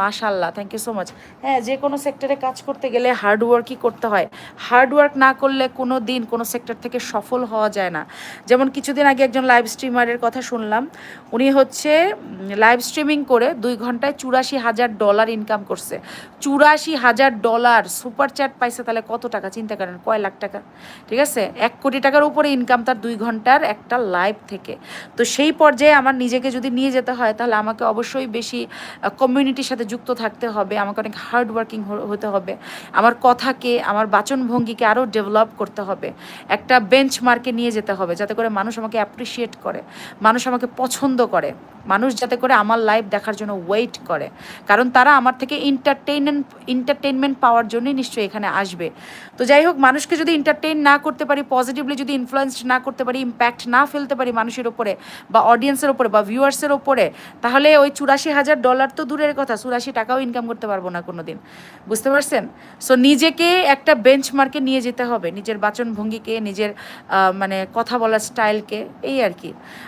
মাশাল্লাহ, thank you so much. হ্যাঁ, যে কোনো সেক্টরে কাজ করতে গেলে হার্ডওয়ার্কই করতে হয়। হার্ডওয়ার্ক না করলে কোনো দিন কোনো সেক্টর থেকে সফল হওয়া যায় না। যেমন কিছুদিন আগে একজন লাইভ স্ট্রিমারের কথা শুনলাম, উনি হচ্ছে লাইভ স্ট্রিমিং করে 2 ঘন্টায় $84,000 ইনকাম করছে। $84,000 সুপার চ্যাট পাইছে, তাহলে কত টাকা চিন্তা করেন, কয় লাখ টাকা, ঠিক আছে? 1 কোটি টাকার উপরে ইনকাম তার 2 ঘন্টার একটা লাইভ থেকে। তো সেই পর্যায়ে আমার নিজেকে যদি নিয়ে যেতে হয়, তাহলে আমাকে অবশ্যই বেশি কমিউনিটির সাথে যুক্ত থাকতে হবে, আমাকে অনেক হার্ড ওয়ার্কিং হতে হবে, আমার কথাকে, আমার বাচনভঙ্গিকে আরও ডেভেলপ করতে হবে, একটা বেঞ্চমার্কে নিয়ে যেতে হবে, যাতে করে মানুষ আমাকে অ্যাপ্রিসিয়েট করে, মানুষ আমাকে পছন্দ করে, মানুষ যাতে করে আমার লাইভ দেখার জন্য ওয়েট করে। কারণ তারা আমার থেকে এন্টারটেইনমেন্ট পাওয়ার জন্যই নিশ্চয়ই এখানে আসবে। তো যাই হোক, মানুষকে যদি এন্টারটেইন না করতে পারি, পজিটিভলি যদি ইনফ্লুয়েন্স না করতে পারি, ইম্প্যাক্ট না ফেলতে পারি মানুষের ওপরে বা অডিয়েন্সের ওপরে বা ভিউয়ার্সের ওপরে, তাহলে ওই $84,000 তো দূরের কথা, 84 টাকাও ইনকাম করতে পারবো না কোনো দিন। বুঝতে পারছেন? সো নিজেকে একটা বেঞ্চমার্কে নিয়ে যেতে হবে, নিজের বাচনভঙ্গিকে, নিজের মানে কথা বলার স্টাইলকে, এই আর কি।